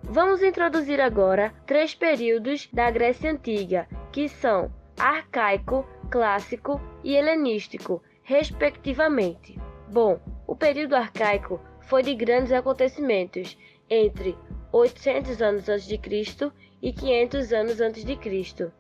Vamos introduzir agora 3 períodos da Grécia Antiga, que são arcaico, clássico e helenístico, respectivamente. Bom, o período arcaico foi de grandes acontecimentos entre 800 anos antes de Cristo e 500 anos antes de Cristo.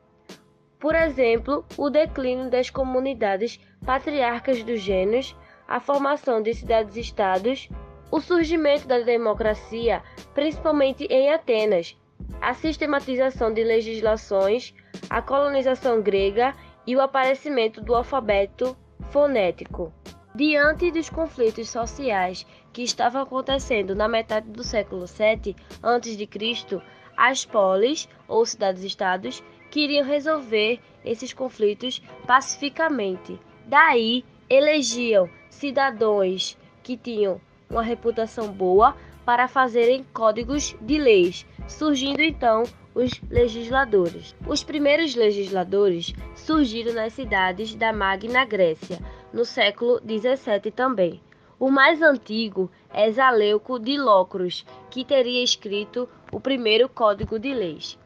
Por exemplo, o declínio das comunidades patriarcas dos gênios, a formação de cidades-estados, o surgimento da democracia, principalmente em Atenas, a sistematização de legislações, a colonização grega e o aparecimento do alfabeto fonético. Diante dos conflitos sociais que estavam acontecendo na metade do século VII a.C., as polis, ou cidades-estados, queriam resolver esses conflitos pacificamente. Daí, elegiam cidadãos que tinham uma reputação boa para fazerem códigos de leis, surgindo então os legisladores. Os primeiros legisladores surgiram nas cidades da Magna Grécia, no século XVII também. O mais antigo é Zaleuco de Locros, que teria escrito o primeiro código de leis.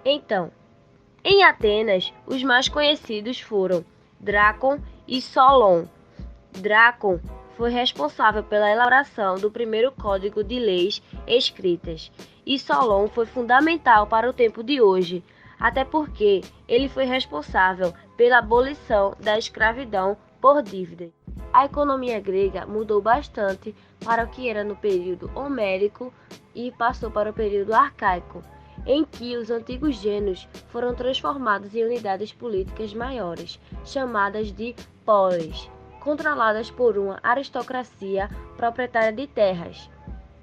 Então, em Atenas, os mais conhecidos foram Drácon e Solon. Drácon foi responsável pela elaboração do primeiro código de leis escritas, e Solon foi fundamental para o tempo de hoje, até porque ele foi responsável pela abolição da escravidão por dívida. A economia grega mudou bastante para o que era no período homérico e passou para o período arcaico, em que os antigos gênios foram transformados em unidades políticas maiores, chamadas de polis, controladas por uma aristocracia proprietária de terras.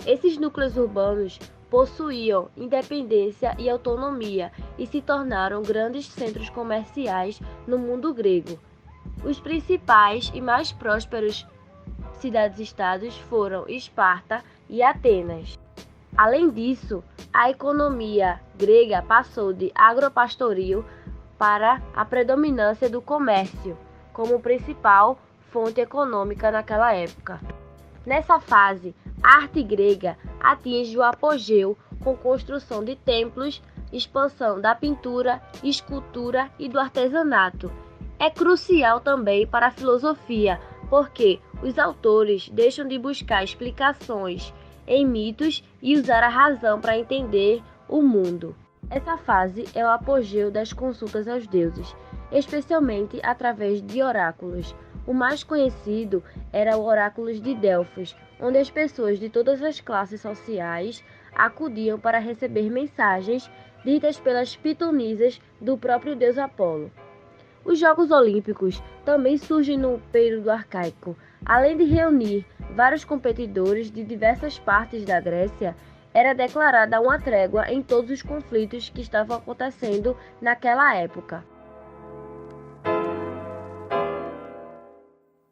Esses núcleos urbanos possuíam independência e autonomia e se tornaram grandes centros comerciais no mundo grego. Os principais e mais prósperos cidades-estados foram Esparta e Atenas. Além disso, a economia grega passou de agropastoril para a predominância do comércio como principal fonte econômica naquela época. Nessa fase, a arte grega atinge o apogeu com construção de templos, expansão da pintura, escultura e do artesanato. É crucial também para a filosofia, porque os autores deixam de buscar explicações em mitos e usar a razão para entender o mundo. Essa fase é o apogeu das consultas aos deuses, especialmente através de oráculos. O mais conhecido era o Oráculo de Delfos, onde as pessoas de todas as classes sociais acudiam para receber mensagens ditas pelas pitonisas do próprio deus Apolo. Os Jogos Olímpicos também surgem no período arcaico. Além de reunir vários competidores de diversas partes da Grécia, era declarada uma trégua em todos os conflitos que estavam acontecendo naquela época.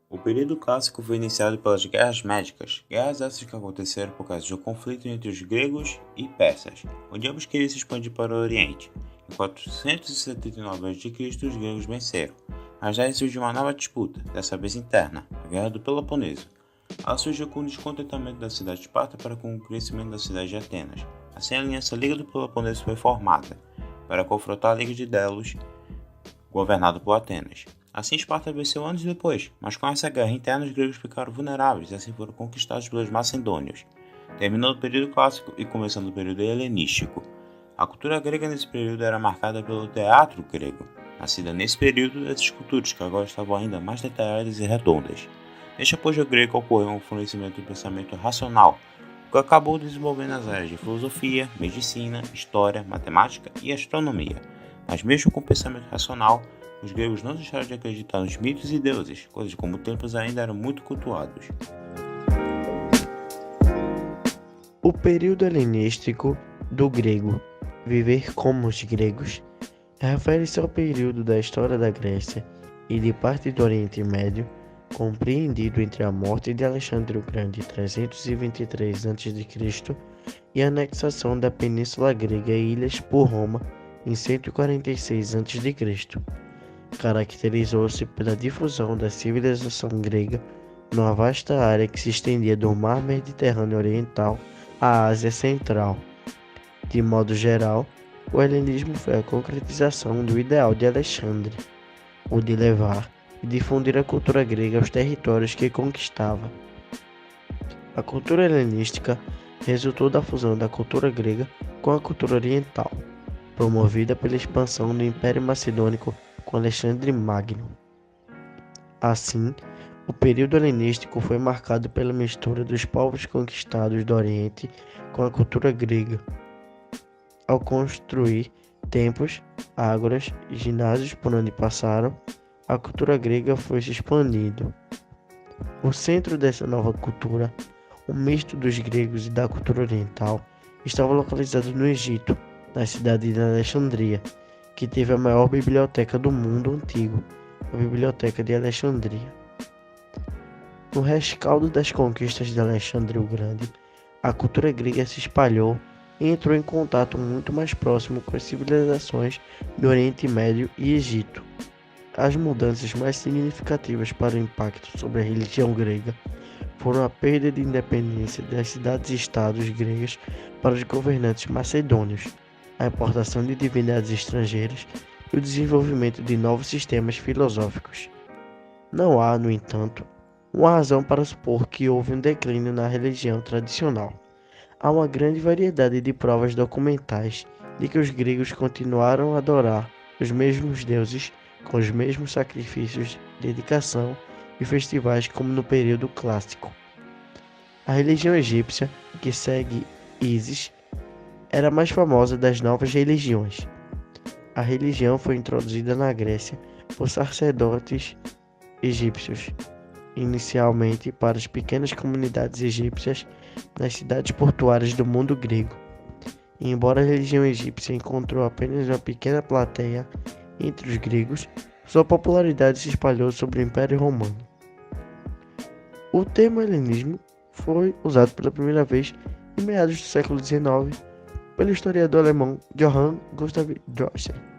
O período clássico foi iniciado pelas Guerras Médicas, guerras essas que aconteceram por causa de um conflito entre os gregos e persas, onde ambos queriam se expandir para o Oriente. Em 479 a.C., os gregos venceram, mas daí surgiu uma nova disputa, dessa vez interna, a Guerra do Peloponeso. Ela surgiu com o descontentamento da cidade de Esparta para com o crescimento da cidade de Atenas. Assim, a aliança Liga do Peloponeso foi formada para confrontar a Liga de Delos, governada por Atenas. Assim, Esparta venceu anos depois, mas com essa guerra interna os gregos ficaram vulneráveis e assim foram conquistados pelos macedônios, terminando o período clássico e começando o período helenístico. A cultura grega nesse período era marcada pelo teatro grego, nascida nesse período das esculturas que agora estavam ainda mais detalhadas e redondas. Neste apogeu grego ocorreu um florescimento do pensamento racional, que acabou desenvolvendo as áreas de filosofia, medicina, história, matemática e astronomia. Mas mesmo com o pensamento racional, os gregos não deixaram de acreditar nos mitos e deuses, coisas como templos ainda eram muito cultuados. O período helenístico do grego, viver como os gregos, refere-se ao período da história da Grécia e de parte do Oriente Médio, compreendido entre a morte de Alexandre o Grande em 323 a.C. e a anexação da Península Grega e ilhas por Roma em 146 a.C. Caracterizou-se pela difusão da civilização grega numa vasta área que se estendia do Mar Mediterrâneo Oriental à Ásia Central. De modo geral, o helenismo foi a concretização do ideal de Alexandre, o de levar e difundir a cultura grega aos territórios que conquistava. A cultura helenística resultou da fusão da cultura grega com a cultura oriental, promovida pela expansão do Império Macedônico com Alexandre Magno. Assim, o período helenístico foi marcado pela mistura dos povos conquistados do Oriente com a cultura grega. Ao construir templos, ágoras e ginásios por onde passaram, a cultura grega foi se expandindo. O centro dessa nova cultura, um misto dos gregos e da cultura oriental, estava localizado no Egito, na cidade de Alexandria, que teve a maior biblioteca do mundo antigo, a Biblioteca de Alexandria. No rescaldo das conquistas de Alexandre o Grande, a cultura grega se espalhou e entrou em contato muito mais próximo com as civilizações do Oriente Médio e Egito. As mudanças mais significativas para o impacto sobre a religião grega foram a perda de independência das cidades-estados gregas para os governantes macedônios, a importação de divindades estrangeiras e o desenvolvimento de novos sistemas filosóficos. Não há, no entanto, uma razão para supor que houve um declínio na religião tradicional. Há uma grande variedade de provas documentais de que os gregos continuaram a adorar os mesmos deuses com os mesmos sacrifícios, dedicação e festivais como no período clássico. A religião egípcia, que segue Ísis, era a mais famosa das novas religiões. A religião foi introduzida na Grécia por sacerdotes egípcios, inicialmente para as pequenas comunidades egípcias nas cidades portuárias do mundo grego. E embora a religião egípcia encontrou apenas uma pequena plateia entre os gregos, sua popularidade se espalhou sobre o Império Romano. O termo helenismo foi usado pela primeira vez em meados do século XIX pelo historiador alemão Johann Gustav Droysen.